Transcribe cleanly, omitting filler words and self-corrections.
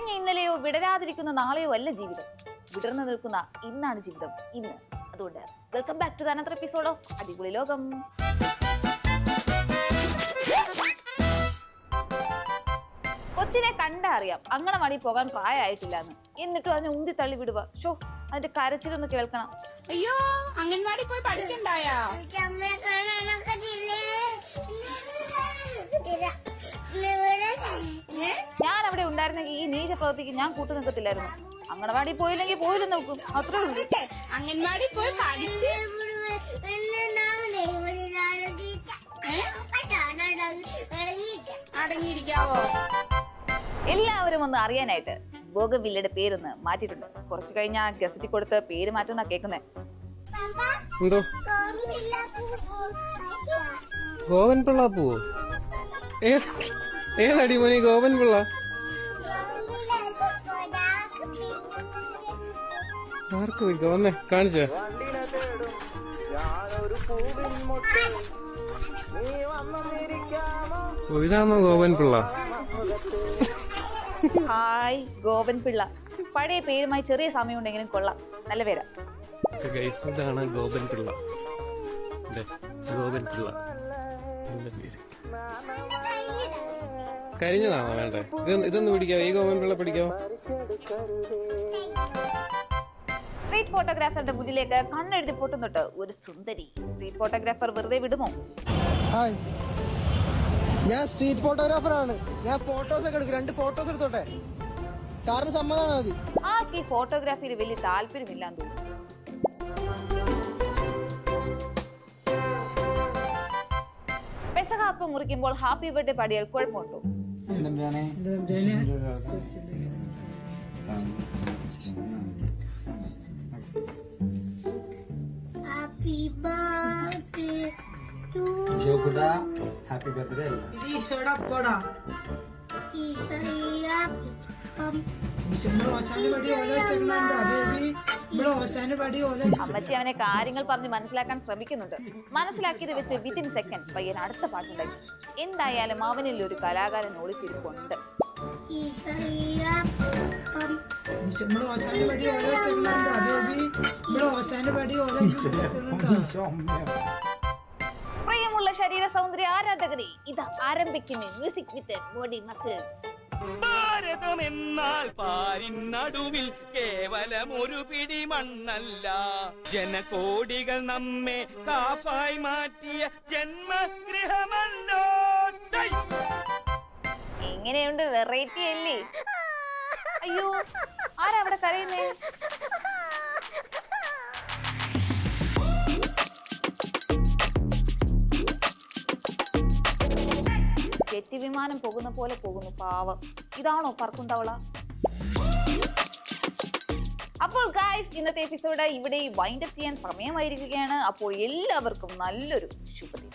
കഴിഞ്ഞ ഇന്നലെയോ വിടരാതിരിക്കുന്ന നാളെയോ അല്ല ജീവിതം. വിടർന്നു നിൽക്കുന്ന ഇന്നാണ് ജീവിതം, ഇന്ന്. അതുകൊണ്ട് welcome back to another episode of Adipoli Lokam. കൊച്ചിനെ കണ്ടാ അറിയാം അങ്കണവാടി പോകാൻ പ്രായമായിട്ടില്ല എന്ന്. എന്നിട്ടും അതിനെ ഉന്തി തള്ളി വിടുക. ഷോ, അതിന്റെ കരച്ചിലൊന്ന് കേൾക്കണം. അയ്യോ, അംഗൻവാടി പോയി പഠിക്കണ്ടായോ? ഞാൻ അവിടെ ഉണ്ടായിരുന്നെങ്കിൽ ഈ നീച പ്രവൃത്തിക്ക് ഞാൻ കൂട്ടു നിൽക്കത്തില്ലായിരുന്നു. അങ്കണവാടി പോയില്ലെങ്കിൽ പോയില്ല നോക്കും, അത്രേ ഉള്ളൂ. അംഗൻവാടി പോയി പഠിച്ച് അടങ്ങിയിരിക്കാവോ? എല്ലാവരും ഒന്ന് അറിയാനായിട്ട് ബോഗൻവില്ലയുടെ പേരൊന്ന് മാറ്റിയിട്ടുണ്ട്. കുറച്ചു കഴിഞ്ഞാൽ ഗസറ്റിൽ കൊടുത്ത് പേര് മാറ്റുന്ന കേൾക്കുന്നേ. എന്തോ ഗോവൻപിള്ള പോവോ? ഏതടി മോനെ ഗോവൻപിള്ള? ആർക്ക് വന്നേ കാണിച്ചോ? ഇതാണോ ഗോവൻപിള്ള? ഹായ് ഗോവൻപിള്ള. പഴയ പേരുമായി ചെറിയ സമയം ഉണ്ടെങ്കിലും കൊള്ളാം, നല്ല പേരാ. ഇതാണ് ഗോവൻപിള്ള. ഗോവൻപിള്ള കരിഞ്ഞതാണോ വേണ്ടേ? ഇതൊന്ന് പിടിക്കാവോ? ഈ ഗോവൻപിള്ള പിടിക്കാവോ? സ്ട്രീറ്റ് ഫോട്ടോഗ്രാഫറുടെ മുന്നിലേക്ക് കണ്ണെഴുതി പൊട്ടുന്നിട്ട് ഒരു സുന്ദരി. സ്ട്രീറ്റ് ഫോട്ടോഗ്രാഫർ വെറുതെ വിടുമോ? ഹായ്, ഞാൻ സ്ട്രീറ്റ് ഫോട്ടോഗ്രാഫറാണ്. ഞാൻ ഫോട്ടോസ് ഒക്കെ എടുക്കും. 2 ഫോട്ടോസ് എടുത്തോട്ടെ? സാറിന് സമ്മതമാണോ? മതി. ആർക്ക് ഈ ഫോട്ടോഗ്രാഫിയിൽ വലിയ താല്പര്യമില്ലാന്ന് തോന്നുന്നു. പെസഹാപ്പ് മുറിക്കുമ്പോൾ ഹാപ്പി ബർത്ത്ഡേ പാടിയാൽ കുഴപ്പമുണ്ടോ? ഹാപ്പി ബർത്ത്ഡേ അമ്മച്ചി അവനെ കാര്യങ്ങൾ പറഞ്ഞ് മനസ്സിലാക്കാൻ ശ്രമിക്കുന്നുണ്ട്. മനസ്സിലാക്കിയത് വെച്ച് വിത്തിൻ സെക്കൻഡ് പയ്യൻ അടുത്ത പാട്ടുണ്ടായി. എന്തായാലും അവനിൽ ഒരു കലാകാരൻ ഒളിച്ചിരിപ്പുണ്ട്. പ്രിയമുള്ള ശരീര സൗന്ദര്യ ആരാധകരെ, ഇത് ആരംഭിക്കുന്നു മ്യൂസിക് വിത്ത് ബോഡി മസിൽസ്. ഭാരതം എന്നാൽ പാരിൻ നടുവിൽ കേവലം ഒരു പിടി മണ്ണല്ല, ജനകോടികൾ നമ്മെ കാഫായി മാറ്റിയ ജന്മഗൃഹമല്ലോ. എങ്ങനെയുണ്ട്? വെറൈറ്റി അല്ലേ? അയ്യോ, ആരാ അവിടെ കരയുന്നേ? ജെറ്റ് വിമാനം പോകുന്ന പോലെ പോകുന്നു, പാവം. ഇതാണോ പറക്കുന്തവള? അപ്പോൾ ഗായ്സ്, ഇന്നത്തെ എപ്പിസോഡ് ഇവിടെ വൈൻഡ് അപ്പ് ചെയ്യാൻ സമയമായിരിക്കുകയാണ്. അപ്പോൾ എല്ലാവർക്കും നല്ലൊരു ശുഭദിനം.